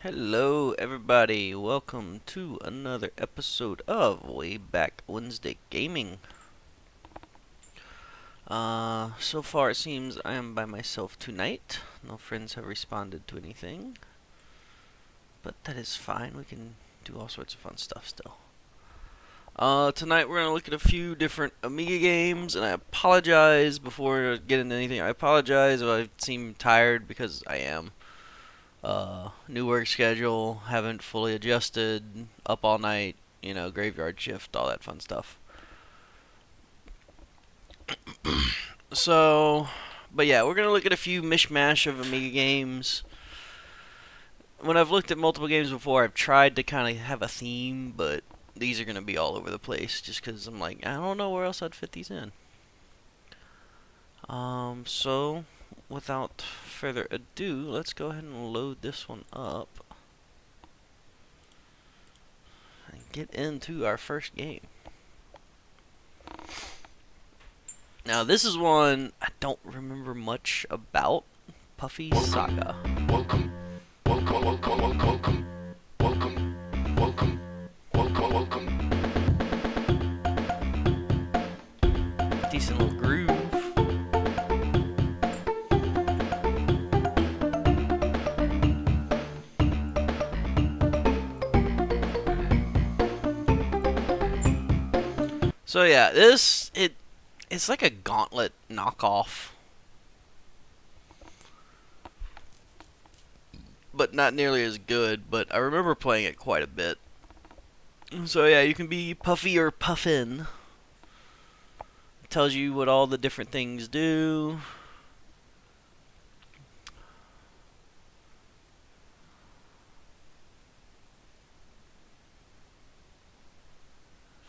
Hello everybody, welcome to another episode of Way Back Wednesday Gaming. So far it seems I am by myself tonight. No friends have responded to anything. But that is fine, we can do all sorts of fun stuff still. Tonight we're going to look at a few different Amiga games, and I apologize before getting into anything. I apologize if I seem tired, because I am. New work schedule, haven't fully adjusted, up all night, graveyard shift, all that fun stuff. But yeah, we're going to look at a few mishmash of Amiga games. When I've looked at multiple games before, I've tried to kind of have a theme, but these are going to be all over the place just because I'm like, I don't know where else I'd fit these in. So, without further ado, let's go ahead and load this one up and get into our first game. Now, this is one I don't remember much about. Puffy Saga. Welcome. Decent little groove. So yeah, it's like a Gauntlet knockoff, but not nearly as good. But I remember playing it quite a bit. So yeah, you can be Puffy or Puffin. It tells you what all the different things do.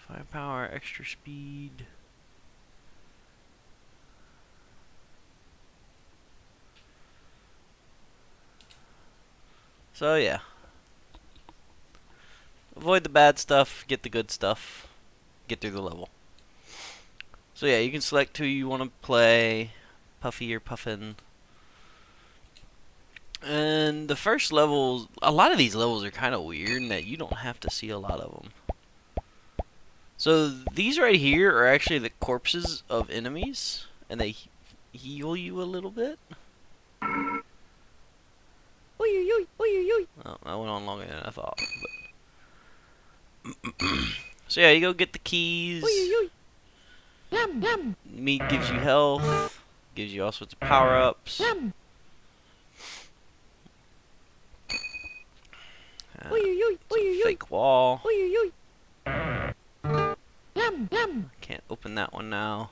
Firepower, extra speed. So yeah. Avoid the bad stuff, get the good stuff, get through the level. So yeah, you can select who you want to play, Puffy or Puffin. And the first levels, a lot of these levels are kind of weird in that you don't have to see a lot of them. So these right here are actually the corpses of enemies, and they heal you a little bit. Oh, that went on longer than I thought. But so yeah, you go get the keys. Meat gives you health, gives you all sorts of power-ups. Fake wall. Can't open that one now.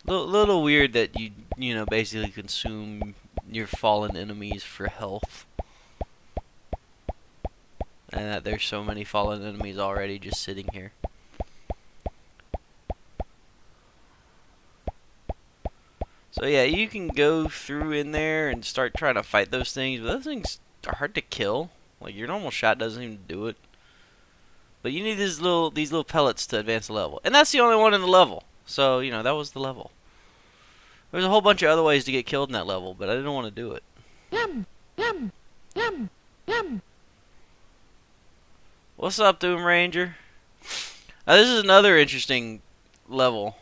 Little weird that you basically consume your fallen enemies for health, and that there's so many fallen enemies already just sitting here. So yeah, you can go through in there and start trying to fight those things, but those things are hard to kill. Like, your normal shot doesn't even do it. But you need these little pellets to advance the level. And that's the only one in the level. So, that was the level. There's a whole bunch of other ways to get killed in that level, but I didn't want to do it. What's up, Doom Ranger? Now, this is another interesting level.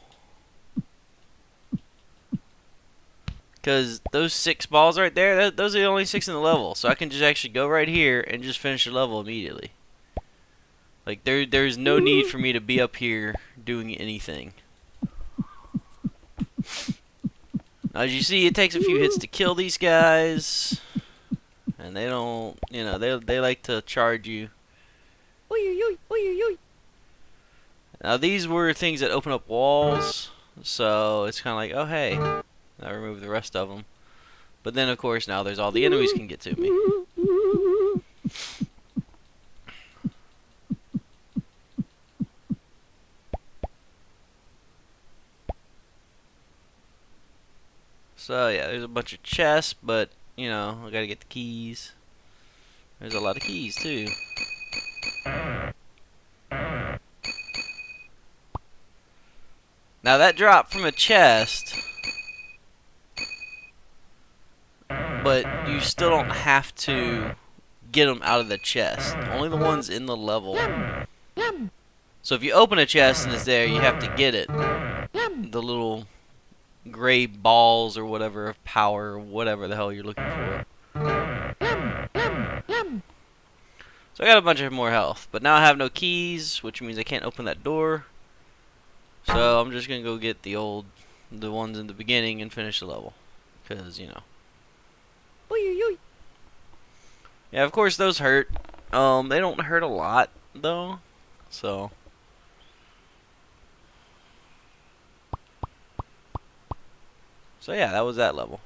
Because those 6 balls right there, those are the only 6 in the level. So I can just actually go right here and just finish the level immediately. Like, there's no need for me to be up here doing anything. Now, as you see, it takes a few hits to kill these guys. And they don't, they like to charge you. Now, these were things that open up walls. So it's kind of like, oh, hey. I removed the rest of them. But then, of course, now there's all the enemies can get to me. So, yeah, there's a bunch of chests, but, I gotta get the keys. There's a lot of keys, too. Now, that drop from a chest but you still don't have to get them out of the chest. Only the ones in the level. So if you open a chest and it's there, you have to get it. The little gray balls or whatever of power or whatever the hell you're looking for. So I got a bunch of more health, but now I have no keys, which means I can't open that door. So I'm just gonna go get the ones in the beginning and finish the level, because you know. Yeah, of course those hurt. They don't hurt a lot though, so. So yeah, that was that level.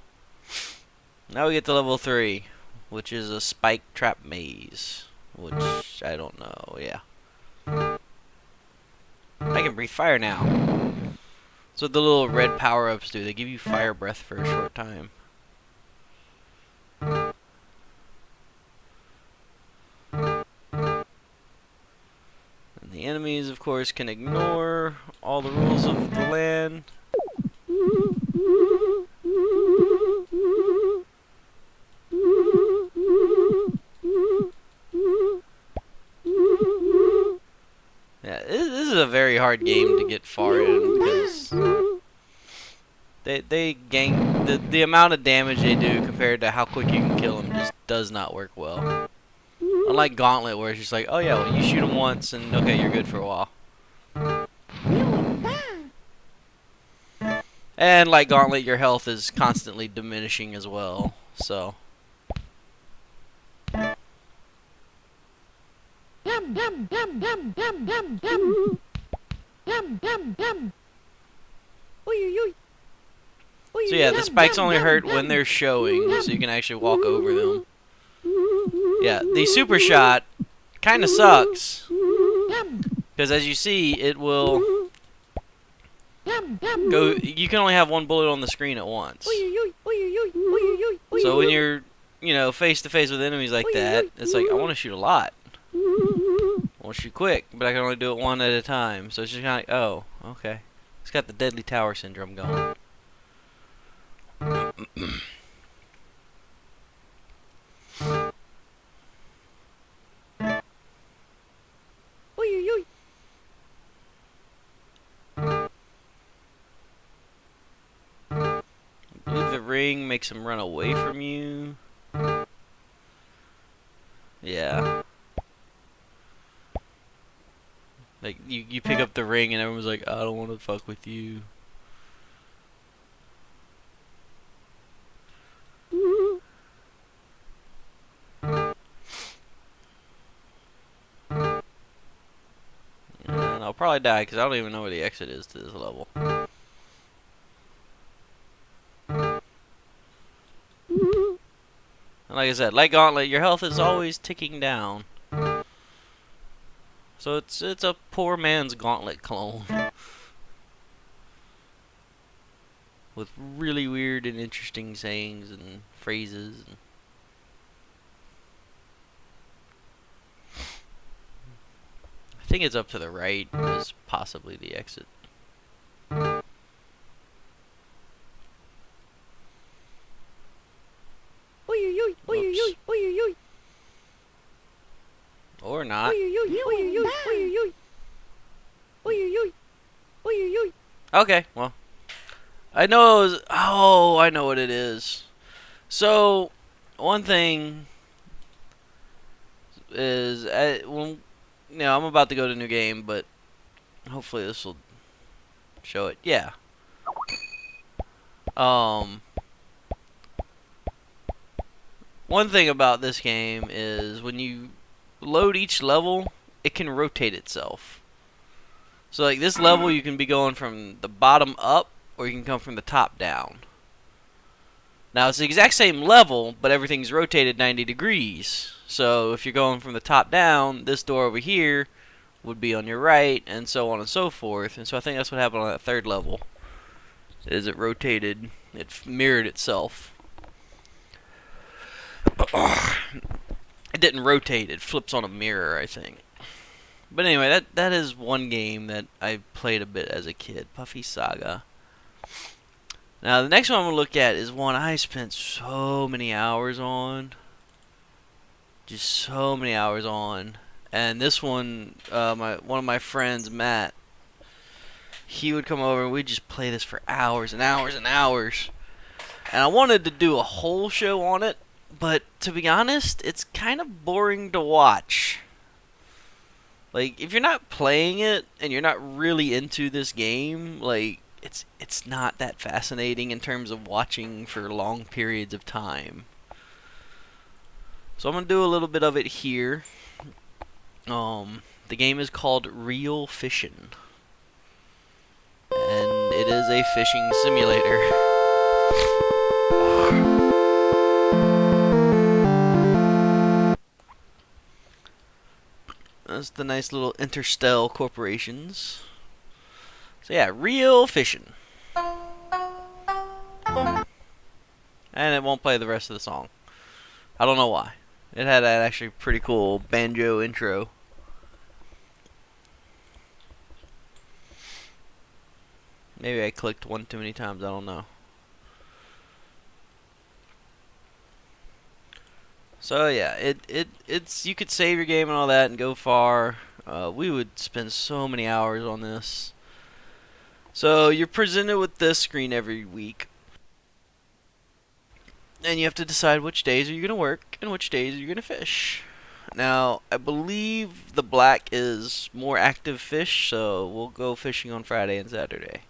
Now we get to level 3, which is a spike trap maze. Which, I don't know, yeah. I can breathe fire now. That's what the little red power-ups do. They give you fire breath for a short time. And the enemies, of course, can ignore all the rules of the land. Yeah, this is a very hard game to get far in because they gang the amount of damage they do compared to how quick you can kill them just does not work well. Unlike Gauntlet, where it's just like, oh yeah, well, you shoot them once and okay, you're good for a while. And like Gauntlet, your health is constantly diminishing as well, so. So yeah, the spikes only hurt when they're showing, so you can actually walk over them. Yeah, the super shot kind of sucks, because as you see, it will go. You can only have one bullet on the screen at once. So when you're, you know, face to face with enemies like that, it's like I want to shoot a lot. I want to shoot quick, but I can only do it one at a time. So it's just kind of like, oh, okay. It's got the Deadly Tower Syndrome going. I believe the ring makes him run away from you. Yeah. Like, you pick up the ring and everyone's like, I don't want to fuck with you. And I'll probably die because I don't even know where the exit is to this level. And like I said, like Gauntlet, your health is always ticking down. So it's a poor man's Gauntlet clone. With really weird and interesting sayings and phrases. I think it's up to the right is possibly the exit. Whoops. Or not. Okay, well. I know it was... Oh, I know what it is. So, one thing is... when, you know, I'm about to go to a new game, but hopefully this will show it. Yeah. One thing about this game is when you load each level, it can rotate itself. So like this level, you can be going from the bottom up, or you can come from the top down. Now it's the exact same level, but everything's rotated 90 degrees. So if you're going from the top down, this door over here would be on your right, and so on and so forth. And so I think that's what happened on that third level. Is it rotated, it mirrored itself. It didn't rotate, it flips on a mirror, I think. But anyway, that is one game that I played a bit as a kid, Puffy Saga. Now the next one I'm going to look at is one I spent so many hours on. Just so many hours on. And this one, one of my friends, Matt, he would come over and we'd just play this for hours and hours and hours. And I wanted to do a whole show on it, but to be honest, it's kind of boring to watch. Like, if you're not playing it and you're not really into this game, like, it's not that fascinating in terms of watching for long periods of time. So I'm gonna do a little bit of it here. The game is called Real Fishin', and it is a fishing simulator. That's the nice little interstellar corporations. So yeah, Real Fishin'. And it won't play the rest of the song. I don't know why. It had that actually pretty cool banjo intro. Maybe I clicked one too many times, I don't know. So yeah, it's you could save your game and all that and go far. We would spend so many hours on this. So you're presented with this screen every week, and you have to decide which days are you going to work and which days are you going to fish. Now, I believe the black is more active fish, so we'll go fishing on Friday and Saturday.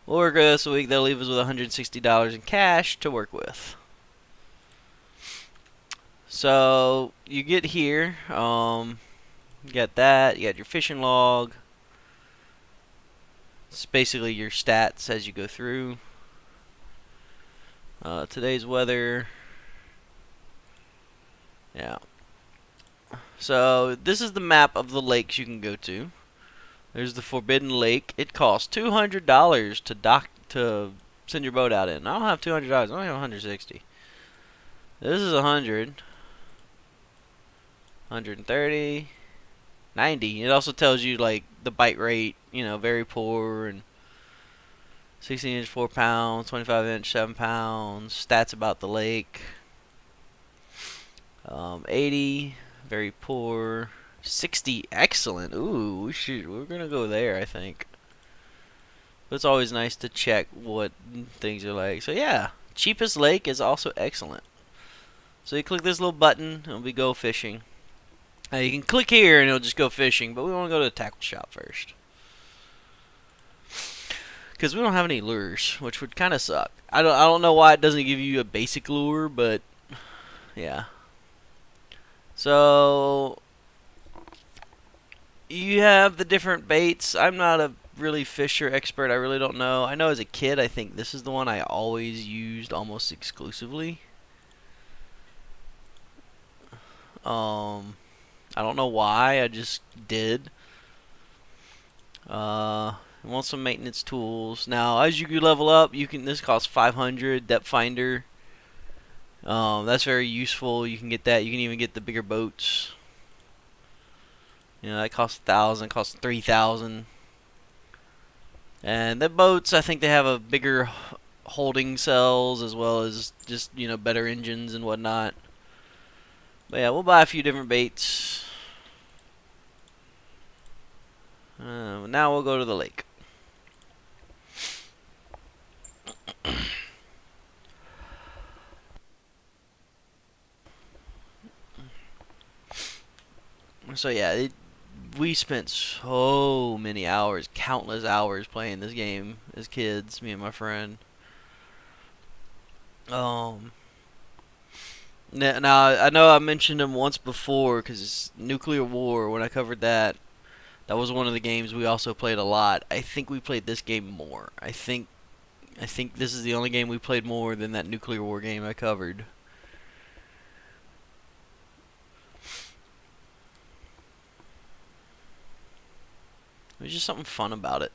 We'll work this a week. They'll leave us with $160 in cash to work with. So you get here, you got that, you got your fishing log. It's basically your stats as you go through. Today's weather. Yeah. So this is the map of the lakes you can go to. There's the Forbidden Lake. It costs $200 to send your boat out in. I don't have $200. I only have $160. This is 100. 130, 90. It also tells you like the bite rate, you know, very poor, and 16 inch 4 pounds, 25 inch 7 pounds. Stats about the lake. 80, very poor. 60, excellent. Ooh, we're gonna go there, I think. But it's always nice to check what things are like. So yeah, cheapest lake is also excellent. So you click this little button, and we go fishing. You can click here and it'll just go fishing, but we want to go to the tackle shop first. Because we don't have any lures, which would kind of suck. I don't know why it doesn't give you a basic lure, but yeah. So you have the different baits. I'm not a really fisher expert. I really don't know. I know as a kid, I think this is the one I always used almost exclusively. I don't know why, I just did. I want some maintenance tools. Now, as you level up, this costs 500 depth finder. That's very useful. You can get that. You can even get the bigger boats. You know, that costs 1,000, costs 3,000. And the boats, I think they have a bigger holding cells as well as just, you know, better engines and whatnot. But yeah, we'll buy a few different baits. Now we'll go to the lake. So yeah, we spent so many hours, countless hours playing this game as kids, me and my friend. Now I know I mentioned him once before because it's Nuclear War. When I covered that, that was one of the games we also played a lot. I think we played this game more. I think this is the only game we played more than that Nuclear War game I covered. There's just something fun about it.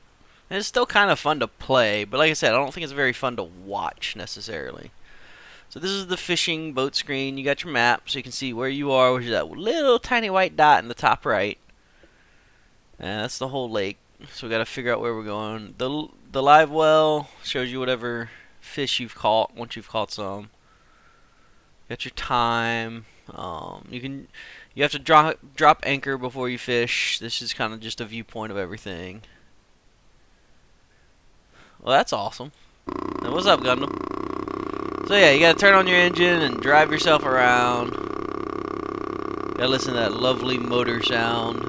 And it's still kind of fun to play, but like I said, I don't think it's very fun to watch necessarily. So this is the fishing boat screen. You got your map, so you can see where you are, which is that little tiny white dot in the top right. And that's the whole lake. So we got to figure out where we're going. the live well. Shows you whatever fish you've caught once you've caught some. Got your time. You have to drop anchor before you fish. This is kind of just a viewpoint of everything. Well, that's awesome. Now, what's up, Gundam? So yeah, you gotta turn on your engine and drive yourself around. Gotta listen to that lovely motor sound.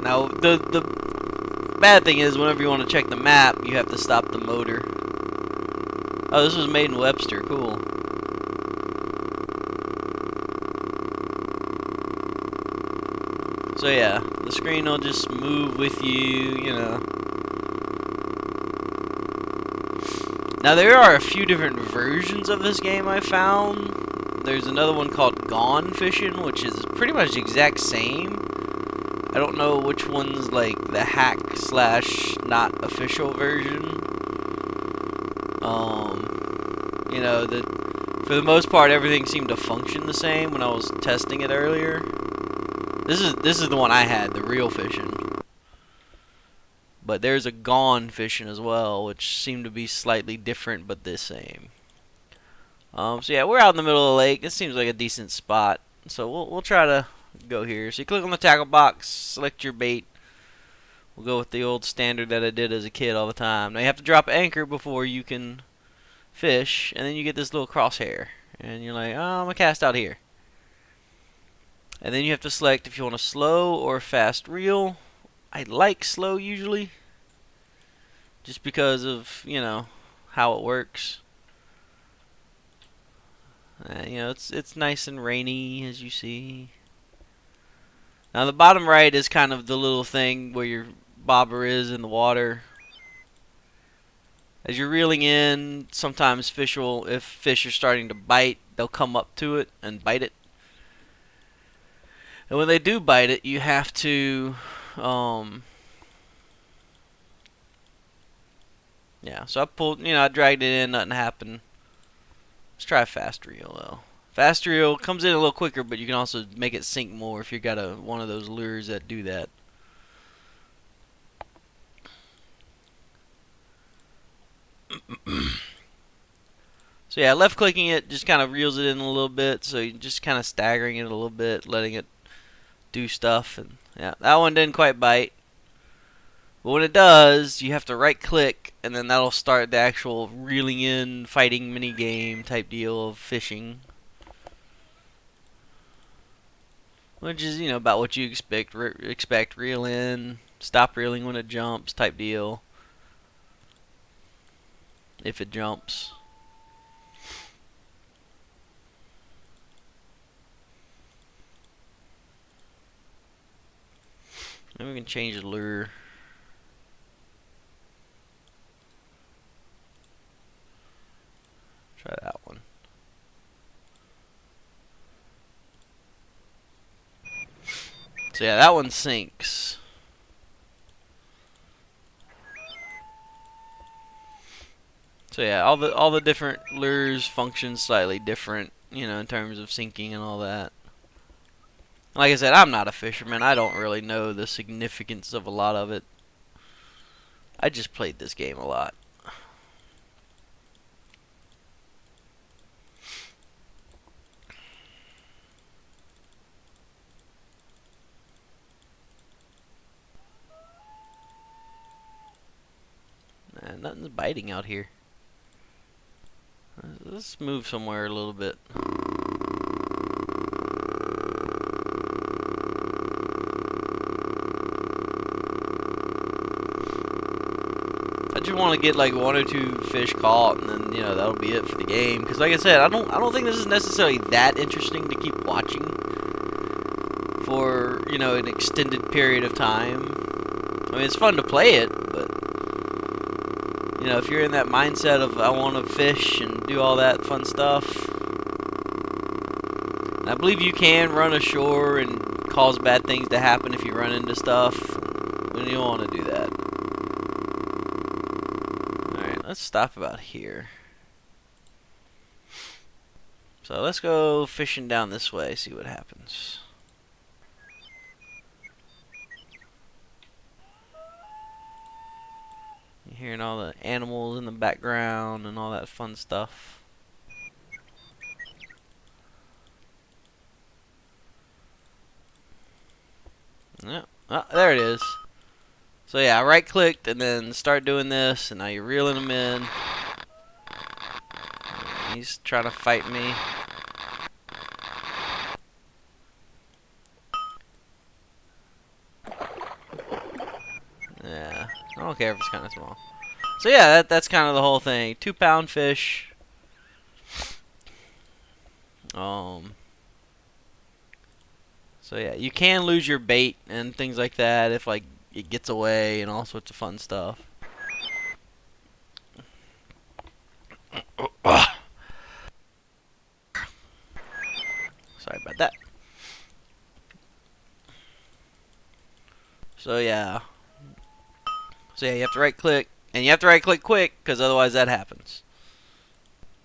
Now, the bad thing is, whenever you want to check the map, you have to stop the motor. Oh, this was made in Webster. Cool. So yeah, the screen will just move with you, you know. Now there are a few different versions of this game I found. There's another one called Gone Fishing, which is pretty much the exact same. I don't know which one's like the hack / not official version. You know, for the most part everything seemed to function the same when I was testing it earlier. This is the one I had, the real fishing. But there's a Gone Fishing as well, which seemed to be slightly different but the same. So yeah, we're out in the middle of the lake. This seems like a decent spot. So we'll try to go here. So you click on the tackle box, select your bait. We'll go with the old standard that I did as a kid all the time. Now you have to drop anchor before you can fish, and then you get this little crosshair. And you're like, oh, I'm going to cast out here. And then you have to select if you want a slow or fast reel. I like slow usually, just because of, you know, how it works. You know, it's nice and rainy, as you see. Now the bottom right is kind of the little thing where your bobber is in the water. As you're reeling in, sometimes if fish are starting to bite, they'll come up to it and bite it. And when they do bite it, you have to, yeah, so I dragged it in, nothing happened. Let's try a fast reel, though. Fast reel comes in a little quicker, but you can also make it sink more if you got one of those lures that do that. So yeah, left clicking it just kind of reels it in a little bit, so you're just kind of staggering it a little bit, letting it do stuff. And yeah, that one didn't quite bite. But when it does, you have to right click, and then that'll start the actual reeling in, fighting mini game type deal of fishing. Which is, you know, about what you expect. Reel in, stop reeling when it jumps type deal. If it jumps. Maybe we can change the lure. Try that one. So yeah, that one sinks. So yeah, all the different lures function slightly different, you know, in terms of sinking and all that. Like I said, I'm not a fisherman. I don't really know the significance of a lot of it. I just played this game a lot. Man, nothing's biting out here. Let's move somewhere a little bit. I just want to get like 1 or 2 fish caught, and then, you know, that'll be it for the game. Because like I said, I don't think this is necessarily that interesting to keep watching for, you know, an extended period of time. I mean, it's fun to play it, but, you know, if you're in that mindset of I want to fish and do all that fun stuff, and I believe you can run ashore and cause bad things to happen if you run into stuff. When you don't want to do that. Alright, let's stop about here. So let's go fishing down this way, see what happens. You're hearing all the animals in the background and all that fun stuff. Yeah. Oh, there it is. So yeah, I right-clicked and then start doing this, and now you're reeling them in. He's trying to fight me. Yeah, I don't care if it's kind of small. So yeah, that's kind of the whole thing. 2-pound fish. So yeah, you can lose your bait and things like that if like it gets away and all sorts of fun stuff. Sorry about that. So yeah, you have to right click, and you have to right click quick because otherwise that happens.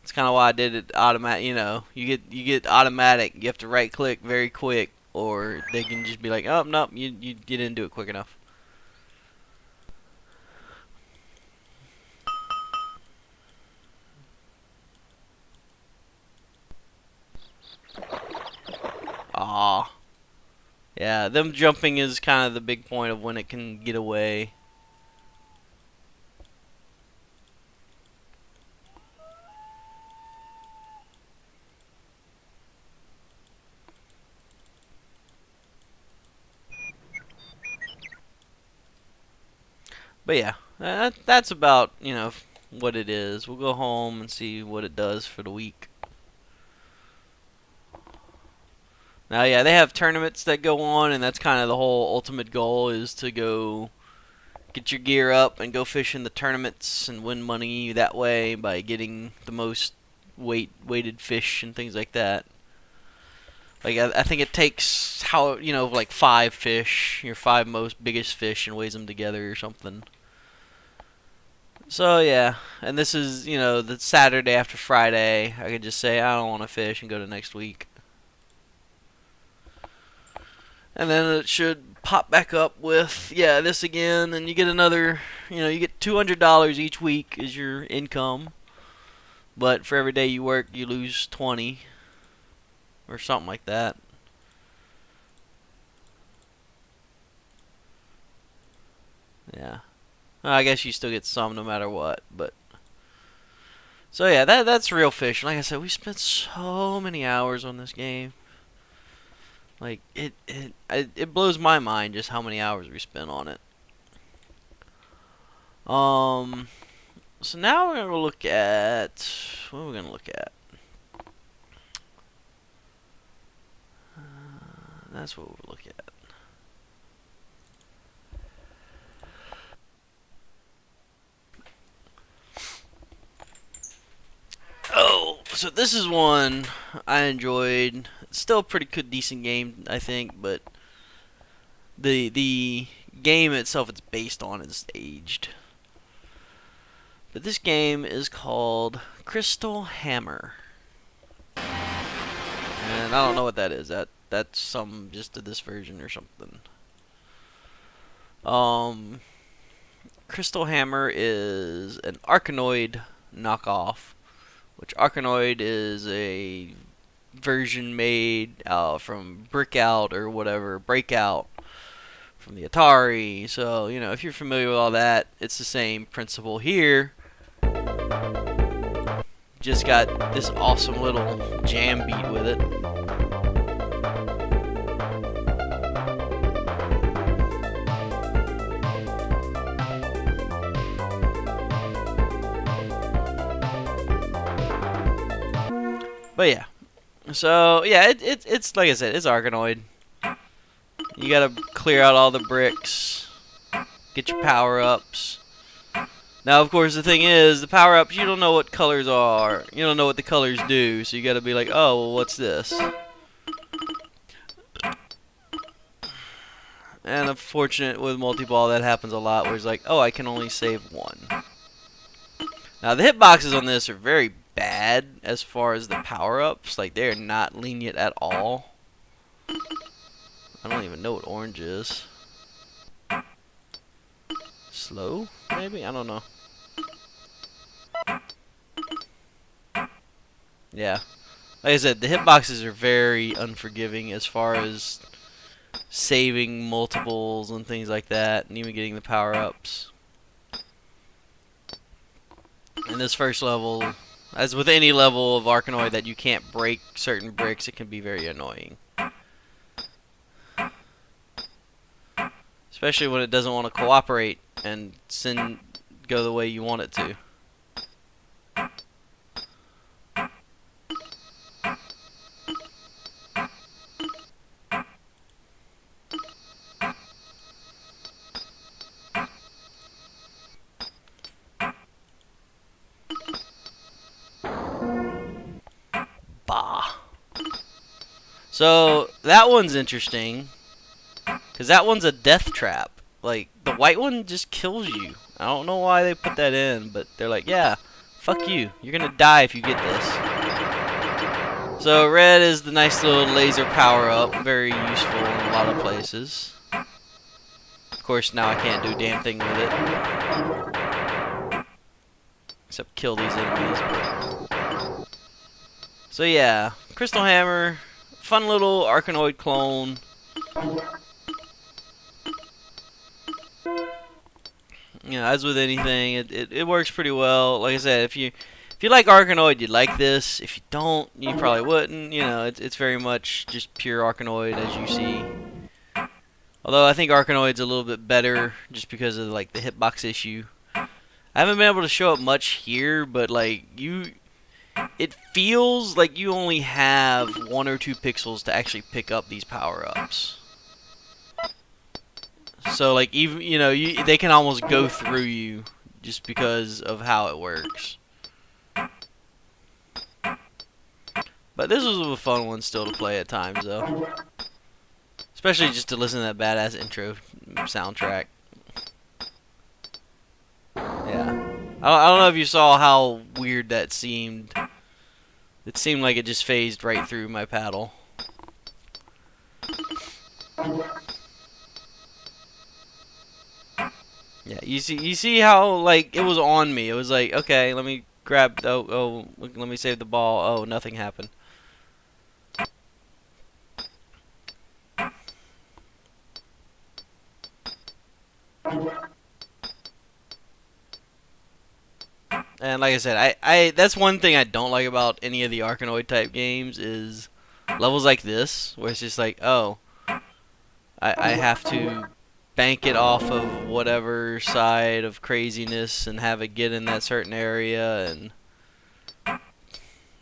That's kind of why I did it automatic. You know, you get automatic. You have to right click very quick, or they can just be like, oh nope, you didn't do it quick enough. Aw. Yeah, them jumping is kind of the big point of when it can get away. But yeah, that's about, you know, what it is. We'll go home and see what it does for the week. Now, yeah, they have tournaments that go on, and that's kind of the whole ultimate goal is to go get your gear up and go fish in the tournaments and win money that way by getting the most weighted fish and things like that. Like, I think it takes, like 5 fish, your 5 most biggest fish, and weighs them together or something. So, yeah. And this is, the Saturday after Friday. I could just say, I don't want to fish and go to next week. And then it should pop back up with, this again. And you get another, you get $200 each week is your income. But for every day you work, you lose 20. Or something like that. Yeah. Well, I guess you still get some no matter what, but so yeah, that's real fishing. Like I said, we spent so many hours on this game. Like it blows my mind just how many hours we spent on it. So now we're gonna look at what are we gonna look at? That's what we'll look at. Oh, so this is one I enjoyed. It's still a pretty good, decent game, I think, but the game itself it's based on is aged. But this game is called Crystal Hammer, and I don't know what that is. That's some just to this version or something. Crystal Hammer is an Arkanoid knockoff, which Arkanoid is a version made from Breakout or whatever, Breakout from the Atari. So, if you're familiar with all that, it's the same principle here. Just got this awesome little jam beat with it. But yeah, so yeah, it's like I said, it's Arkanoid. You gotta clear out all the bricks, get your power-ups. Now, of course, the thing is, the power-ups, you don't know what colors are. You don't know what the colors do, so you gotta be like, oh, well, what's this? And unfortunate with multi-ball, that happens a lot, where it's like, oh, I can only save one. Now, the hitboxes on this are very bad as far as the power-ups. Like, they're not lenient at all. I don't even know what orange is. Slow, maybe? I don't know. Yeah. Like I said, the hitboxes are very unforgiving as far as saving multiples and things like that, and even getting the power-ups. In this first level, as with any level of Arkanoid that you can't break certain bricks, it can be very annoying. Especially when it doesn't want to cooperate and go the way you want it to. Bah. So, that one's interesting. Because that one's a death trap. Like, the white one just kills you. I don't know why they put that in, but they're like, yeah, fuck you. You're gonna die if you get this. So, red is the nice little laser power-up. Very useful in a lot of places. Of course, now I can't do a damn thing with it. Except kill these enemies. So, yeah. Crystal Hammer. Fun little Arkanoid clone. You know, as with anything, it works pretty well. Like I said, if you like Arkanoid, you'd like this. If you don't, you probably wouldn't. You know, it's very much just pure Arkanoid as you see. Although I think Arkanoid's a little bit better just because of like the hitbox issue. I haven't been able to show it much here, but like it feels like you only have 1 or 2 pixels to actually pick up these power-ups. So, like, even, you know, they can almost go through you just because of how it works. But this was a fun one still to play at times, though. Especially just to listen to that badass intro soundtrack. Yeah. I don't know if you saw how weird that seemed. It seemed like it just phased right through my paddle. Yeah, you see how like it was on me. It was like, okay, let me grab. Oh, let me save the ball. Oh, nothing happened. And like I said, I that's one thing I don't like about any of the Arkanoid type games is levels like this, where it's just like, oh, I have to bank it off of whatever side of craziness and have it get in that certain area, and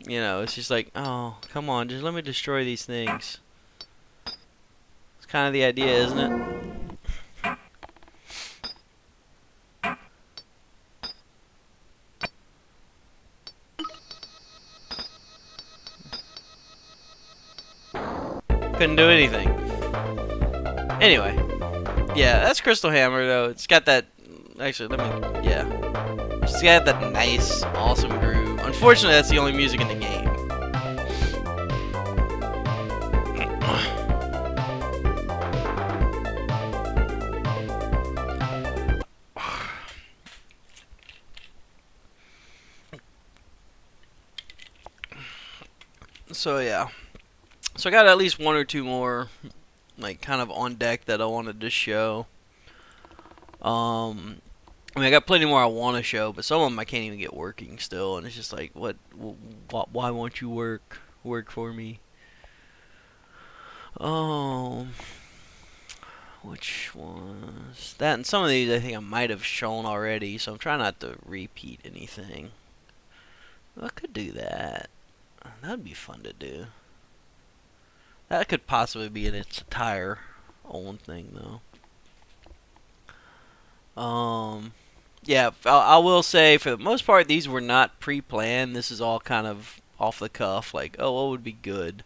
you know, it's just like, oh, come on, just let me destroy these things. It's kind of the idea, isn't it? Couldn't do anything. Anyway, yeah, that's Crystal Hammer though. It's got that. Actually, yeah. It's got that nice, awesome groove. Unfortunately, that's the only music in the game. So yeah. So I got at least 1 or 2 more, like, kind of on deck that I wanted to show. I mean, I got plenty more I want to show, but some of them I can't even get working still, and it's just like, why won't you work for me? Oh, which was that? And some of these I think I might have shown already, so I'm trying not to repeat anything. I could do that. That'd be fun to do. That could possibly be in its entire own thing, though. Yeah, I will say, for the most part, these were not pre-planned. This is all kind of off the cuff, like, oh, what would be good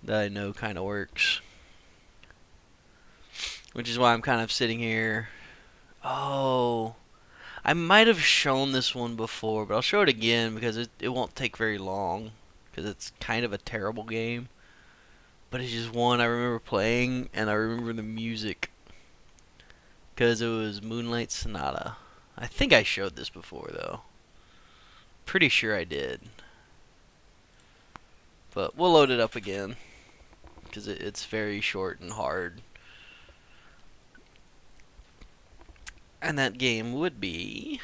that I know kind of works. Which is why I'm kind of sitting here. Oh, I might have shown this one before, but I'll show it again because it won't take very long. Because it's kind of a terrible game. But it's just one I remember playing, and I remember the music. Because it was Moonlight Sonata. I think I showed this before, though. Pretty sure I did. But we'll load it up again. Because it's very short and hard. And that game would be...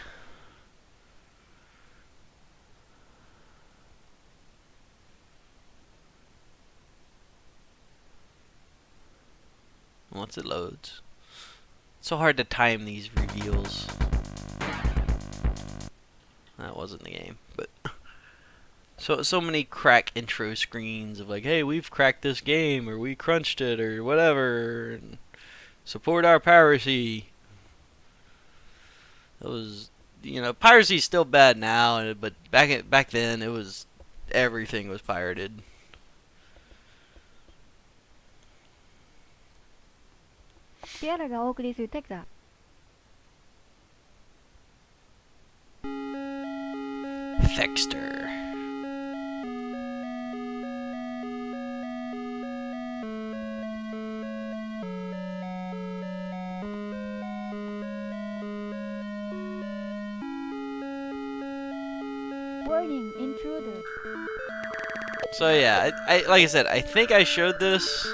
once it loads. It's so hard to time these reveals. That wasn't the game, but... So many crack intro screens of like, hey, we've cracked this game, or we crunched it, or whatever, and support our piracy. It was, piracy's still bad now, but back then it was, everything was pirated. Tiara がお送りするテキサ Thexter. Warning, intruder. So yeah, I like I said, I think I showed this.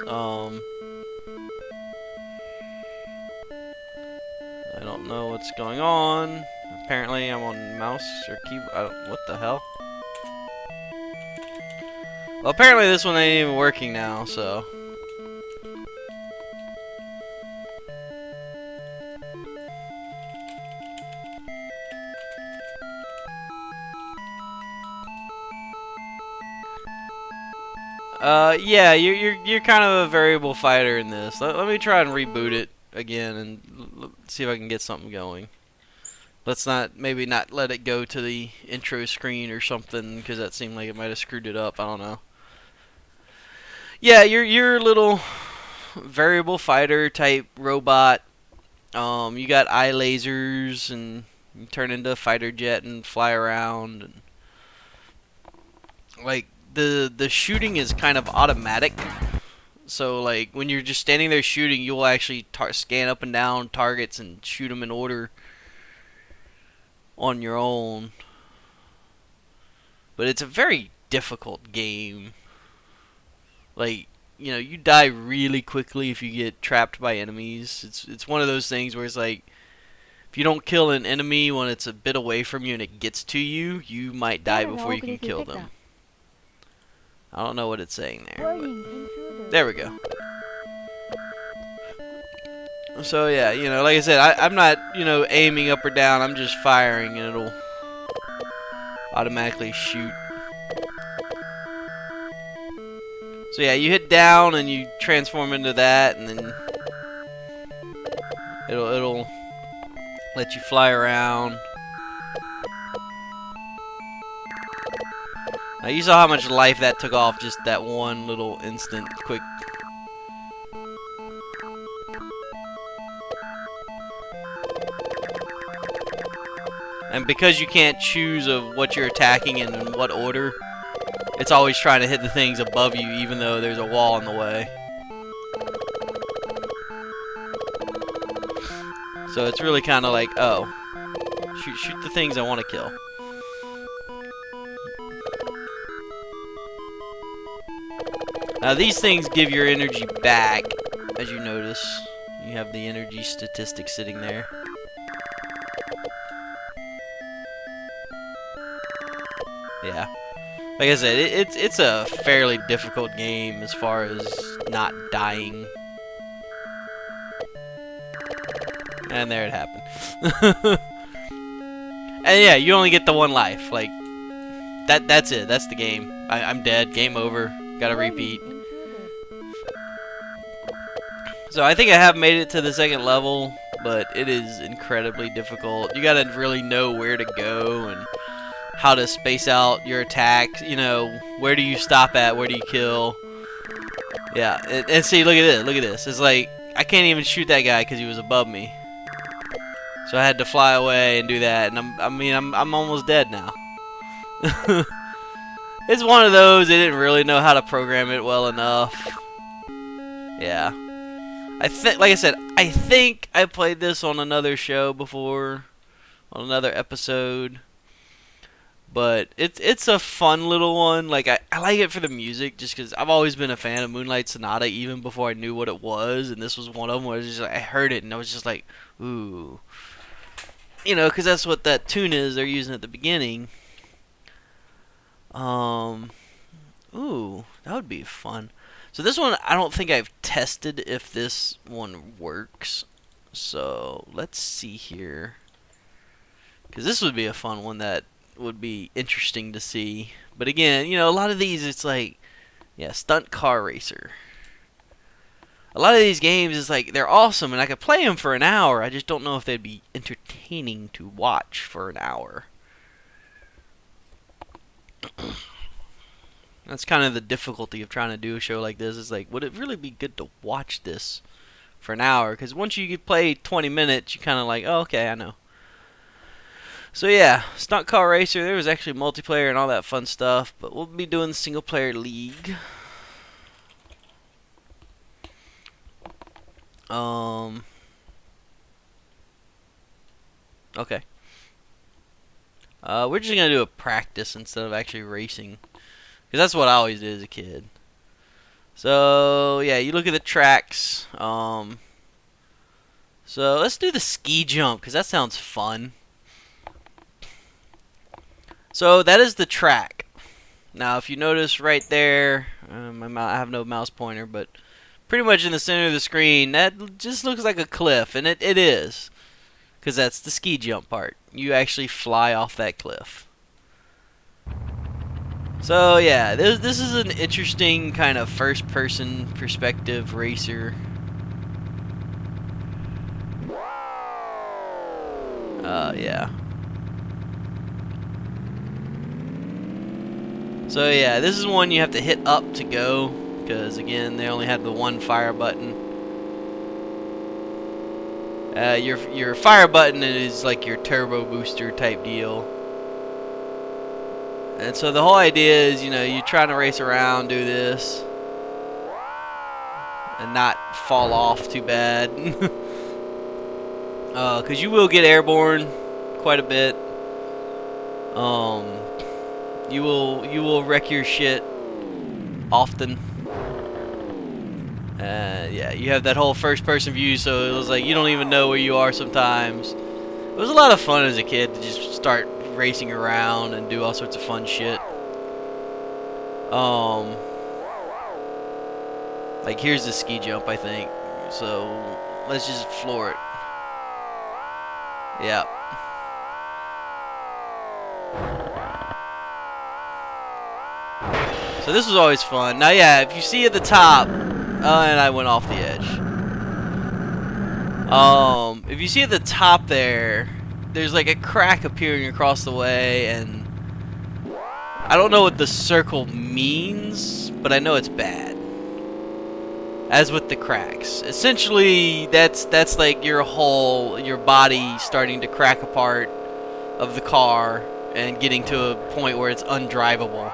I don't know what's going on. Apparently, I'm on mouse or keyboard. What the hell? Well, apparently this one ain't even working now. So. Yeah, you're kind of a variable fighter in this. Let me try and reboot it again and see if I can get something going. Let's maybe not let it go to the intro screen or something, because that seemed like it might have screwed it up. I don't know. Yeah, you're a little variable fighter type robot. You got eye lasers, and you turn into a fighter jet and fly around. And like the shooting is kind of automatic. So like when you're just standing there shooting, you'll actually scan up and down targets and shoot them in order on your own. But it's a very difficult game. Like, you die really quickly if you get trapped by enemies. It's one of those things where it's like, if you don't kill an enemy when it's a bit away from you and it gets to you, you might die before you can kill them. I don't know what it's saying there, but there we go. So yeah, like I said, I'm not, aiming up or down. I'm just firing, and it'll automatically shoot. So yeah, you hit down and you transform into that, and then it'll let you fly around. Now you saw how much life that took off just that one little instant quick. And because you can't choose of what you're attacking and in what order, it's always trying to hit the things above you, even though there's a wall in the way. So it's really kind of like, oh, shoot the things I want to kill. Now these things give your energy back, as you notice. You have the energy statistic sitting there. Yeah. Like I said, it's a fairly difficult game as far as not dying. And there it happened. And yeah, you only get the one life. Like, that's it. That's the game. I'm dead. Game over. Gotta repeat. So I think I have made it to the second level, but it is incredibly difficult. You gotta really know where to go and how to space out your attacks. Where do you stop at? Where do you kill? Yeah, and see, look at this. Look at this. It's like, I can't even shoot that guy because he was above me. So I had to fly away and do that, and I'm almost dead now. It's one of those, they didn't really know how to program it well enough. Yeah. Like I said, I think I played this on another show before, on another episode. But it's a fun little one. Like I like it for the music, just because I've always been a fan of Moonlight Sonata, even before I knew what it was. And this was one of them where I was just like, I heard it and I was just like, ooh, you know, because that's what that tune is they're using at the beginning. Ooh, that would be fun. So this one, I don't think I've tested if this one works. So let's see here, because this would be a fun one that would be interesting to see. But again, you know, a lot of these, it's like, yeah, stunt car racer. A lot of these games is like, they're awesome and I could play them for an hour. I just don't know if they'd be entertaining to watch for an hour. That's kind of the difficulty of trying to do a show like this. Is like, would it really be good to watch this for an hour? Because once you play 20 minutes, you kind of like, oh, okay, I know. So yeah, Stunt Car Racer, there was actually multiplayer and all that fun stuff, but we'll be doing single player league. Okay. We're just gonna do a practice instead of actually racing, because that's what I always did as a kid. So yeah, you look at the tracks. So let's do the ski jump, because that sounds fun. So that is the track. Now, if you notice right there, I have no mouse pointer, but pretty much in the center of the screen, that just looks like a cliff, and it is, because that's the ski jump part. You actually fly off that cliff. So yeah, this is an interesting kind of first-person perspective racer. Yeah. So yeah, this is one you have to hit up to go, because again, they only had the one fire button. Your fire button is like your turbo booster type deal. And so the whole idea is, you know, you're trying to race around, do this, and not fall off too bad. Because you will get airborne quite a bit. You will wreck your shit often. Yeah, you have that whole first-person view, so it was like you don't even know where you are sometimes. It was a lot of fun as a kid to just start racing around and do all sorts of fun shit. Like here's the ski jump, I think. So let's just floor it. Yeah. So this was always fun. Now, yeah, if you see at the top, and I went off the edge. If you see at the top there's like a crack appearing across the way, and I don't know what the circle means, but I know it's bad. As with the cracks, essentially that's like your body starting to crack apart of the car and getting to a point where it's undrivable.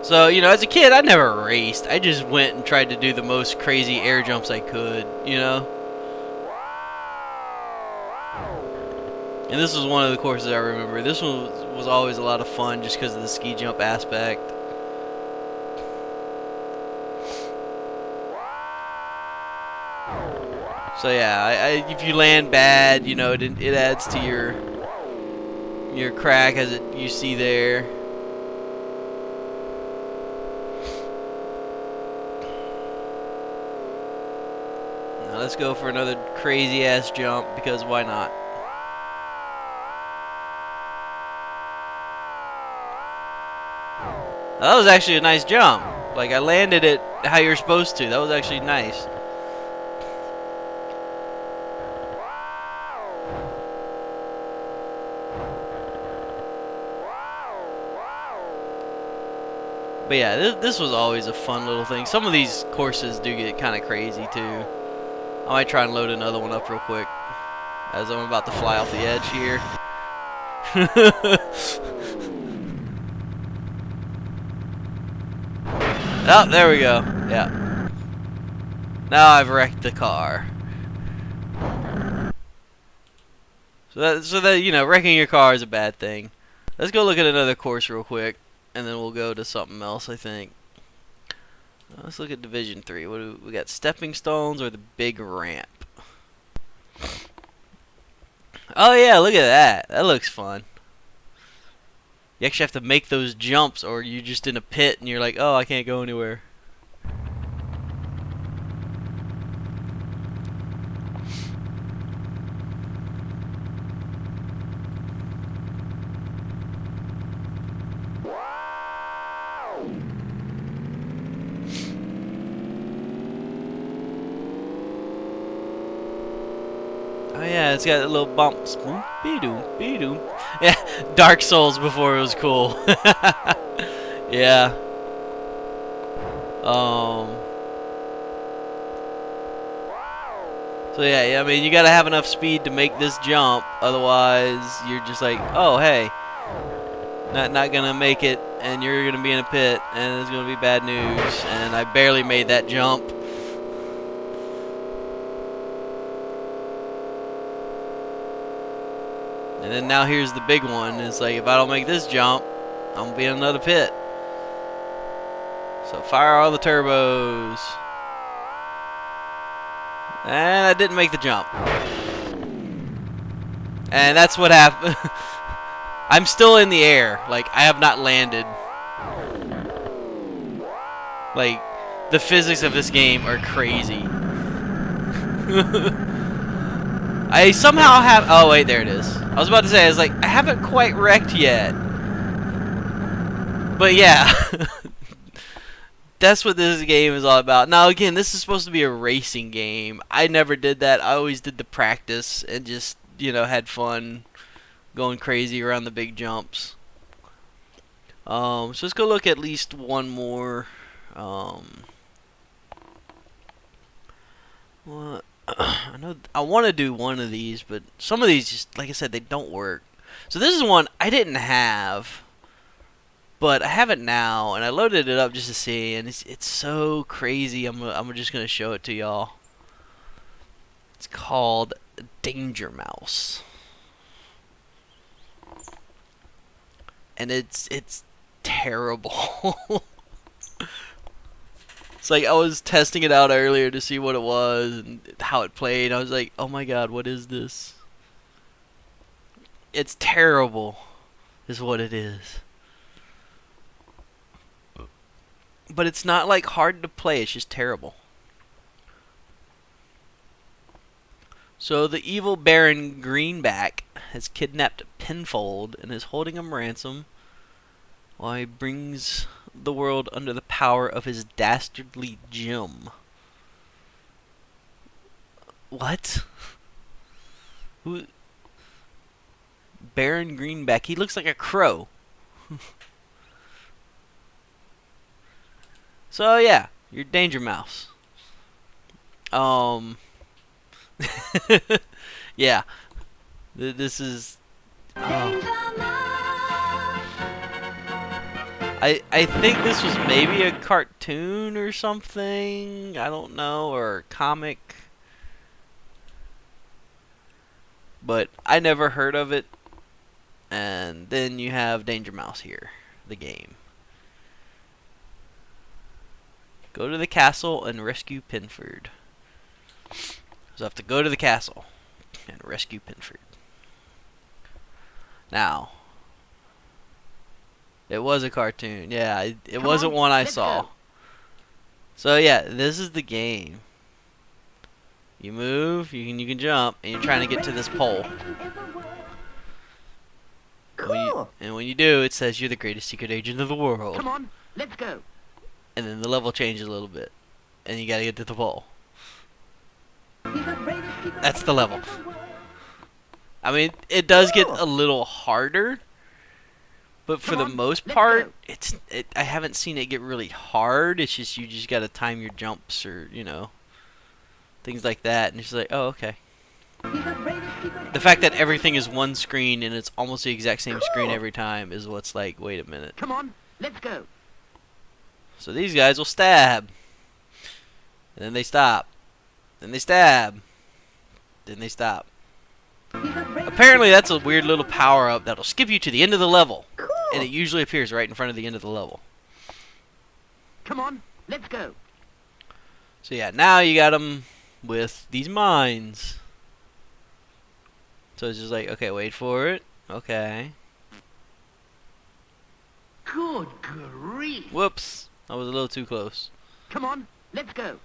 So, you know, as a kid, I never raced. I just went and tried to do the most crazy air jumps I could, you know? And this was one of the courses I remember. This one was always a lot of fun just because of the ski jump aspect. So yeah, if you land bad, you know, it adds to your crack as you see there. Now let's go for another crazy ass jump, because why not? Now, that was actually a nice jump. Like, I landed it how you're supposed to. That was actually nice. But yeah, this was always a fun little thing. Some of these courses do get kind of crazy too. I might try and load another one up real quick as I'm about to fly off the edge here. Oh, there we go. Yeah. Now I've wrecked the car. So that you know, wrecking your car is a bad thing. Let's go look at another course real quick, and then we'll go to something else, I think. Let's look at Division 3. What do we got? Stepping stones or the big ramp? Oh yeah, look at that. That looks fun. You actually have to make those jumps, or you're just in a pit and you're like, oh, I can't go anywhere. Oh yeah, it's got little bumps. Be-doom, be-doom. Yeah, Dark Souls before it was cool. Yeah. So yeah, I mean, you gotta have enough speed to make this jump. Otherwise, you're just like, oh hey, not gonna make it, and you're gonna be in a pit, and it's gonna be bad news. And I barely made that jump. And then now here's the big one. It's like, if I don't make this jump, I'm gonna be in another pit. So fire all the turbos. And I didn't make the jump. And that's what happened. I'm still in the air. Like, I have not landed. Like, the physics of this game are crazy. I somehow have... Oh, wait, there it is. I was about to say, I was like, I haven't quite wrecked yet. But yeah. That's what this game is all about. Now, again, this is supposed to be a racing game. I never did that. I always did the practice and just, you know, had fun going crazy around the big jumps. So let's go look at least one more. Well, I know I want to do one of these, but some of these just, like I said, they don't work. So this is one I didn't have, but I have it now, and I loaded it up just to see, and it's so crazy. I'm just gonna show it to y'all. It's called Danger Mouse, and it's terrible. It's like I was testing it out earlier to see what it was and how it played. I was like, oh my god, what is this? It's terrible, is what it is. But it's not like hard to play, it's just terrible. So the evil Baron Greenback has kidnapped Pinfold and is holding him ransom while he brings the world under the power of his dastardly gem. What? Who? Baron Greenback. He looks like a crow. So yeah, you're Danger Mouse. Yeah. This is. I think this was maybe a cartoon or something. I don't know, or a comic. But I never heard of it. And then you have Danger Mouse here, the game. Go to the castle and rescue Pinford. So I have to go to the castle and rescue Pinford. Now, it was a cartoon. Yeah, it wasn't one I saw. So yeah, this is the game. You move, you can jump, and you're trying to get to this pole. And when you do, it says you're the greatest secret agent of the world. Come on, let's go. And then the level changes a little bit, and you gotta get to the pole. That's the level. I mean, it does get a little harder, but for the most part, I haven't seen it get really hard. It's just you just gotta time your jumps, or you know, things like that, and it's like, oh, okay. The fact that everything is one screen and it's almost the exact same screen every time is what's like, wait a minute. Come on, let's go. So these guys will stab. And then they stop. Then they stab. Then they stop. Apparently that's a weird little power-up that'll skip you to the end of the level. And it usually appears right in front of the end of the level. Come on, let's go. So yeah, now you got them with these mines. So it's just like, okay, wait for it. Okay. Good grief. Whoops. I was a little too close. Come on, let's go.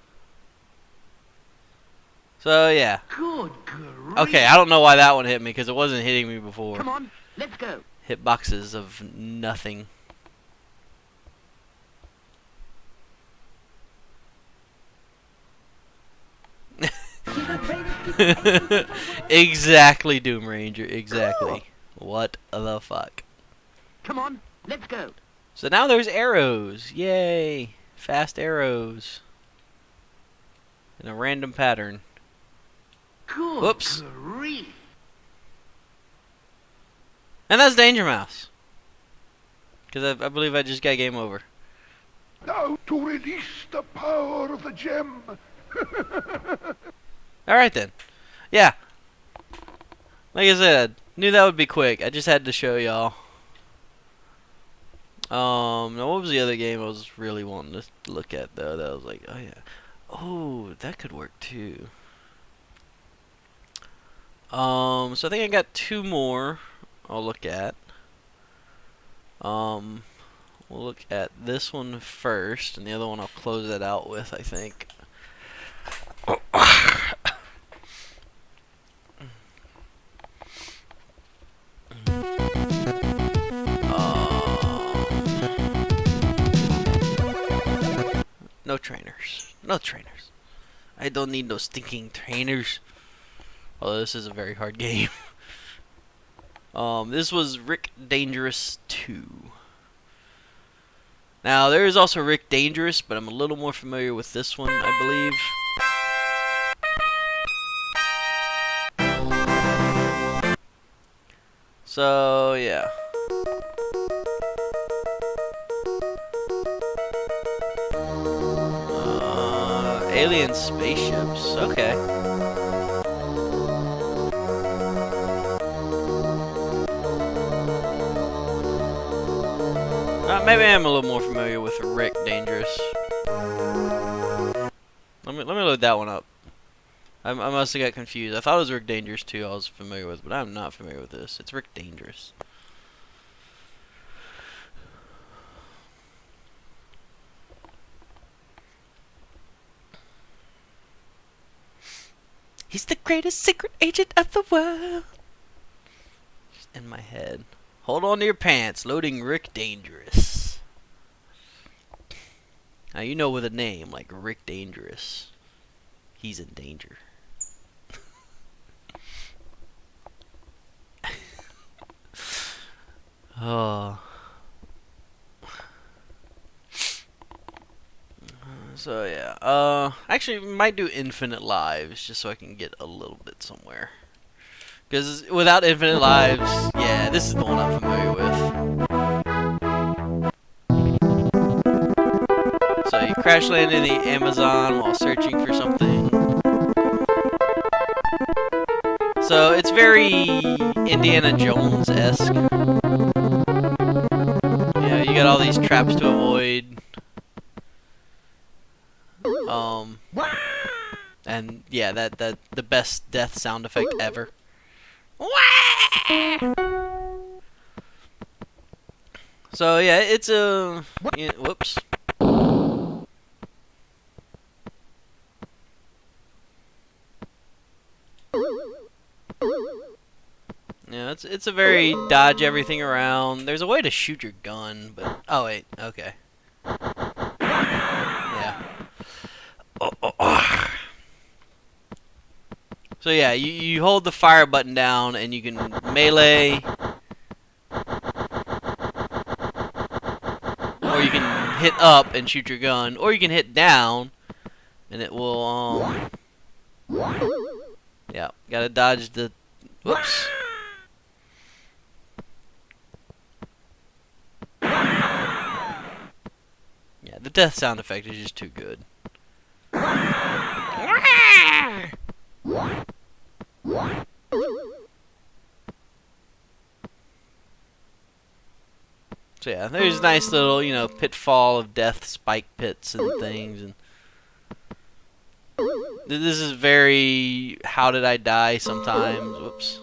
So yeah. Good grief. Okay, I don't know why that one hit me, because it wasn't hitting me before. Come on, let's go. Hitboxes of nothing. Exactly, Doom Ranger. Exactly. What the fuck? Come on, let's go. So now there's arrows. Yay. Fast arrows. In a random pattern. Good Whoops. grief. And that's Danger Mouse. Because I believe I just got game over. Now to release the power of the gem. Alright then. Yeah. Like I said, knew that would be quick. I just had to show y'all. Now what was the other game I was really wanting to look at though? That I was like, oh yeah. Oh, that could work too. So I think I got two more I'll look at. We'll look at this one first, and the other one I'll close that out with, I think. No trainers. No trainers. I don't need no stinking trainers. Although this is a very hard game. This was Rick Dangerous 2. Now, there is also Rick Dangerous, but I'm a little more familiar with this one, I believe. So, yeah. Alien spaceships. Okay. Maybe I'm a little more familiar with Rick Dangerous. Let me load that one up. I must have got confused. I thought it was Rick Dangerous 2 I was familiar with, but I'm not familiar with this. It's Rick Dangerous. He's the greatest secret agent of the world. Just in my head. Hold on to your pants. Loading Rick Dangerous. Now you know with a name like Rick Dangerous, he's in danger. Oh. So yeah. Actually, might do infinite lives just so I can get a little bit somewhere. Because without infinite lives, yeah, this is the one I'm familiar with. So you crash land in the Amazon while searching for something. So it's very Indiana Jones-esque. Yeah, you got all these traps to avoid. And yeah, that the best death sound effect ever. So yeah, it's a whoops. Yeah, it's a very dodge everything around. There's a way to shoot your gun, but oh wait, okay. Yeah. So yeah, you hold the fire button down and you can melee, or you can hit up and shoot your gun, or you can hit down and it will Yeah, gotta dodge the... Whoops. Yeah, the death sound effect is just too good. So yeah, there's nice little, you know, pitfall of death spike pits and things, and this is very how did I die sometimes. Whoops.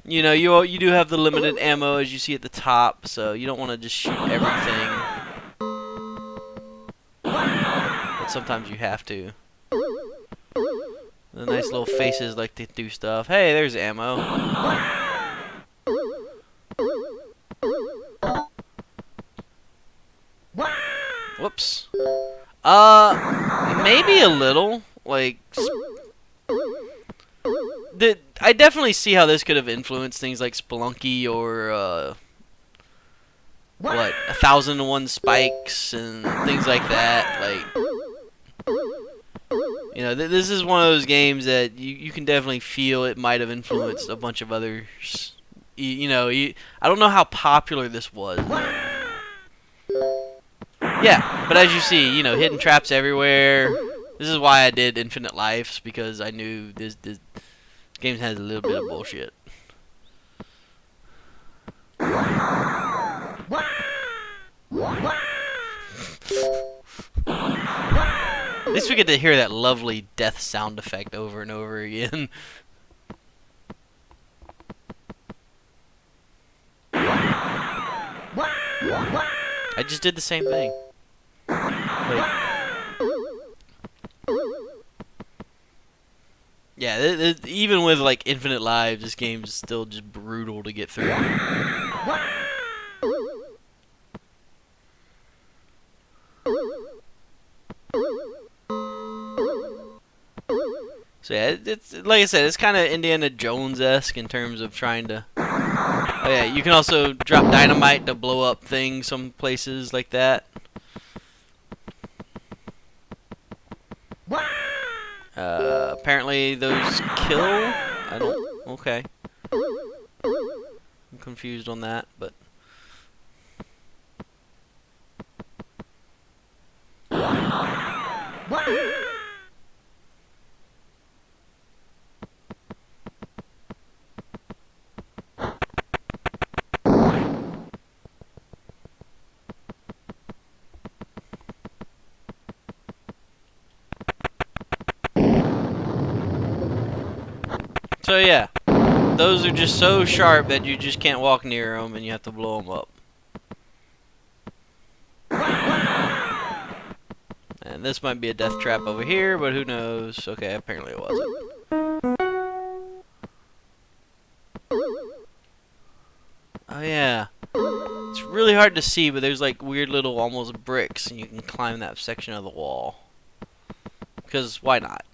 You know, you do have the limited ammo as you see at the top, so you don't want to just shoot everything. But sometimes you have to. The nice little faces like to do stuff. Hey, there's ammo. Whoops. Maybe a little. Like, I definitely see how this could have influenced things like Spelunky or, what, 1001 Spikes and things like that. Like, you know, this is one of those games that you can definitely feel it might have influenced a bunch of others. You know, I don't know how popular this was. Yeah, but as you see, you know, hidden traps everywhere. This is why I did Infinite Lives, because I knew this game has a little bit of bullshit. At least we get to hear that lovely death sound effect over and over again. I just did the same thing. Wait. Yeah, even with like infinite lives, this game is still just brutal to get through. So yeah, it's like I said, it's kind of Indiana Jones-esque in terms of trying to. Oh yeah, you can also drop dynamite to blow up things some places like that. Apparently those kill. I don't. Okay. I'm confused on that, but. So yeah, those are just so sharp that you just can't walk near them and you have to blow them up. And this might be a death trap over here, but who knows? Okay, apparently it wasn't. Oh yeah, it's really hard to see, but there's like weird little almost bricks, and you can climb that section of the wall. Because why not?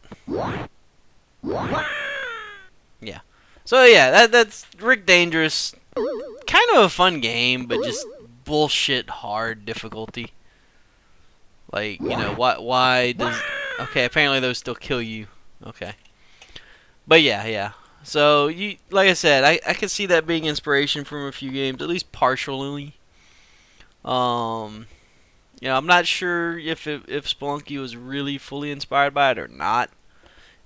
Yeah. So yeah, that's Rick Dangerous. Kind of a fun game, but just bullshit hard difficulty. Like, you know, why does... Okay, apparently those still kill you. Okay. But yeah. So, like I said, I could see that being inspiration from a few games, at least partially. You know, I'm not sure if Spelunky was really fully inspired by it or not.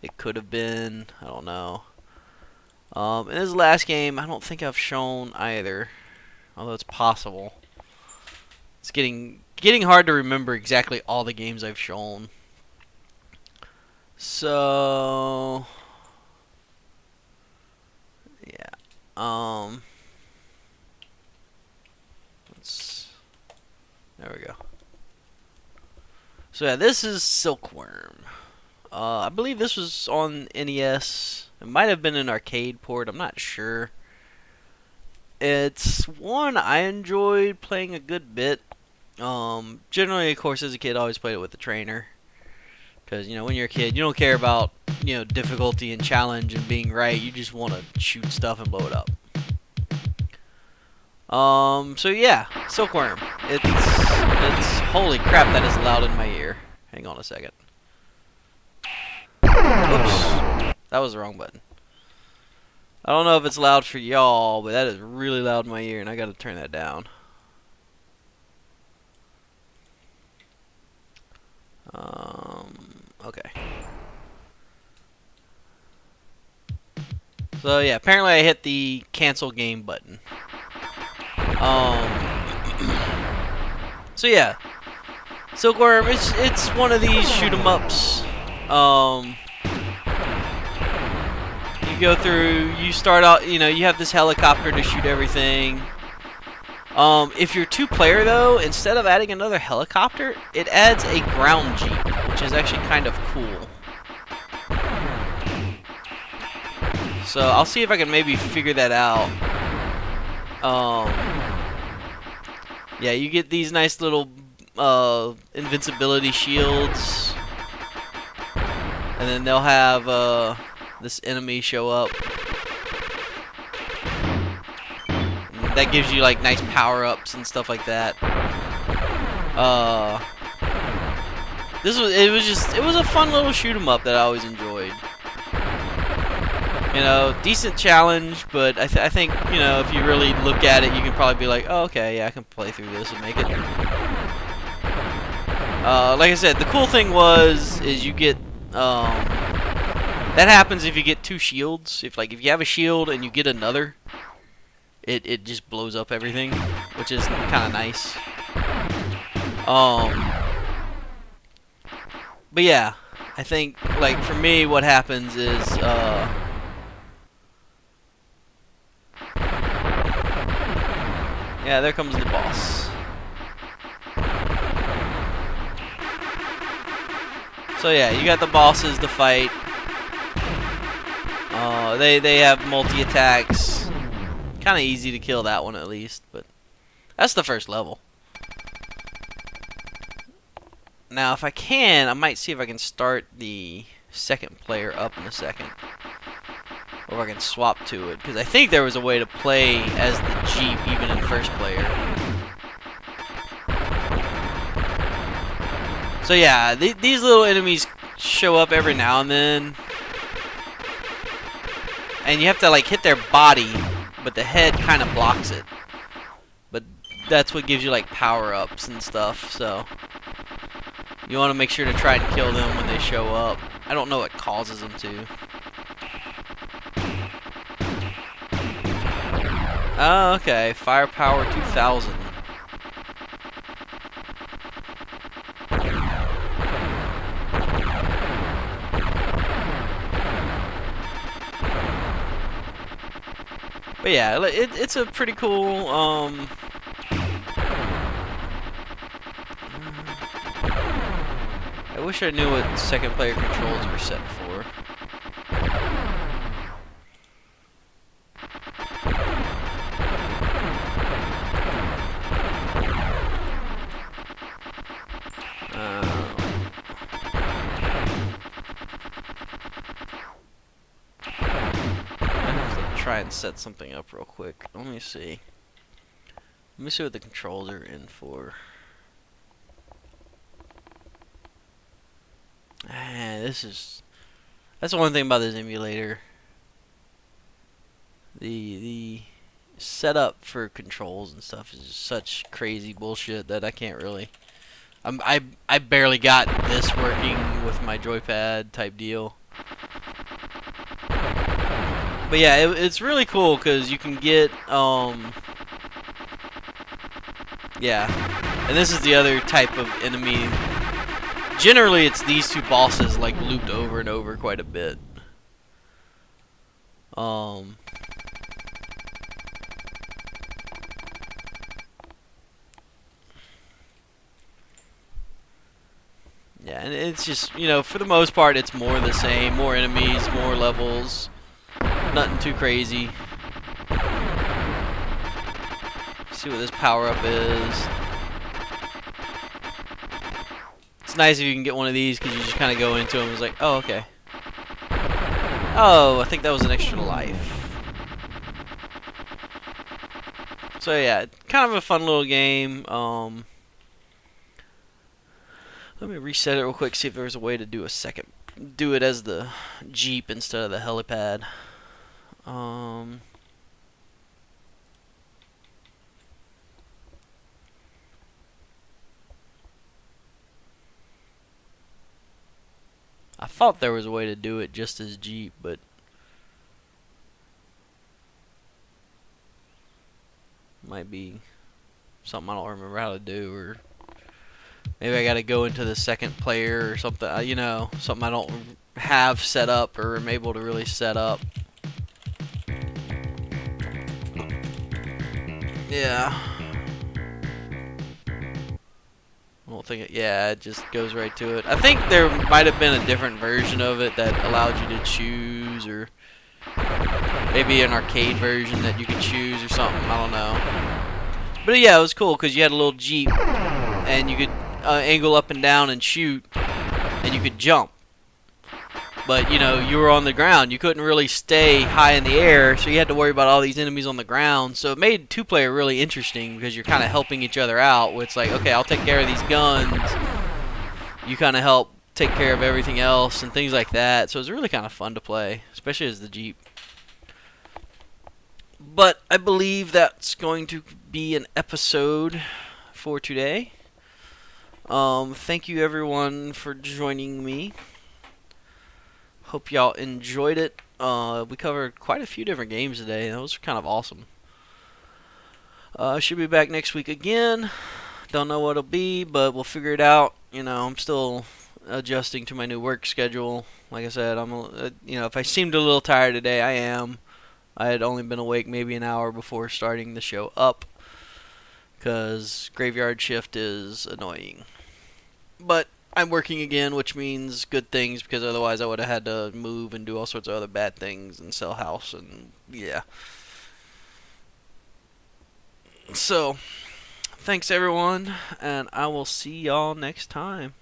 It could have been. I don't know. And this last game, I don't think I've shown either, although it's possible. It's getting hard to remember exactly all the games I've shown. So, yeah. There we go. So yeah, this is Silkworm. I believe this was on NES. It might have been an arcade port. I'm not sure. It's one I enjoyed playing a good bit. Generally, of course, as a kid, I always played it with the trainer. Because, you know, when you're a kid, you don't care about, you know, difficulty and challenge and being right. You just want to shoot stuff and blow it up. So yeah, Silkworm. It's holy crap, that is loud in my ear. Hang on a second. That was the wrong button. I don't know if it's loud for y'all, but that is really loud in my ear, and I gotta turn that down. Okay. So yeah, apparently I hit the cancel game button. So yeah, Silkworm, it's one of these shoot 'em ups. You go through, you start out, you know, you have this helicopter to shoot everything. If you're two-player though, instead of adding another helicopter, it adds a ground jeep, which is actually kind of cool. So I'll see if I can maybe figure that out. Yeah, you get these nice little invincibility shields, and then they'll have this enemy show up. And that gives you like nice power-ups and stuff like that. It was a fun little shoot 'em up that I always enjoyed. You know, decent challenge, but I think, you know, if you really look at it, you can probably be like, oh, okay, yeah, I can play through this and make it. Like I said, the cool thing is you get, that happens if you get two shields. If you have a shield and you get another, it just blows up everything, which is kind of nice. But yeah, I think, like, for me, what happens is, yeah, there comes the boss. So yeah, you got the bosses to fight. They have multi-attacks. Kind of easy to kill that one at least, but that's the first level. Now, if I can, I might see if I can start the second player up in a second. Or I can swap to it, because I think there was a way to play as the Jeep even in first player. So yeah, these little enemies show up every now and then, and you have to like hit their body, but the head kind of blocks it. But that's what gives you like power-ups and stuff, so you want to make sure to try and kill them when they show up. I don't know what causes them to. Oh, okay. Firepower 2000. But yeah, it's a pretty cool, I wish I knew what second player controls were set for. Try and set something up real quick. Let me see. Let me see what the controls are in for. That's the one thing about this emulator. The setup for controls and stuff is just such crazy bullshit that I can't really. I barely got this working with my joypad type deal. But yeah, it's really cool because you can get, yeah, and this is the other type of enemy. Generally, it's these two bosses, like, looped over and over quite a bit. Yeah, and it's just, you know, for the most part, it's more the same. More enemies, more levels. Nothing too crazy. See what this power-up is. It's nice if you can get one of these because you just kind of go into them and it's like, oh, okay. Oh, I think that was an extra life. So yeah, kind of a fun little game. Let me reset it real quick, see if there's a way to do a second do it as the Jeep instead of the helipad. I thought there was a way to do it just as Jeep, but might be something I don't remember how to do, or maybe I gotta go into the second player or something, you know, something I don't have set up or am able to really set up. Yeah. I don't think it just goes right to it. I think there might have been a different version of it that allowed you to choose, or maybe an arcade version that you could choose or something. I don't know. But yeah, it was cool because you had a little Jeep and you could angle up and down and shoot, and you could jump. But, you know, you were on the ground. You couldn't really stay high in the air, so you had to worry about all these enemies on the ground. So it made two-player really interesting because you're kind of helping each other out. Where it's like, okay, I'll take care of these guns. You kind of help take care of everything else and things like that. So it was really kind of fun to play, especially as the Jeep. But I believe that's going to be an episode for today. Thank you, everyone, for joining me. Hope y'all enjoyed it. We covered quite a few different games today. Those were kind of awesome. Should be back next week again. Don't know what it'll be, but we'll figure it out. You know, I'm still adjusting to my new work schedule. Like I said, you know, if I seemed a little tired today, I am. I had only been awake maybe an hour before starting the show up, because graveyard shift is annoying. But I'm working again, which means good things, because otherwise I would have had to move and do all sorts of other bad things and sell house, and yeah. So, thanks everyone, and I will see y'all next time.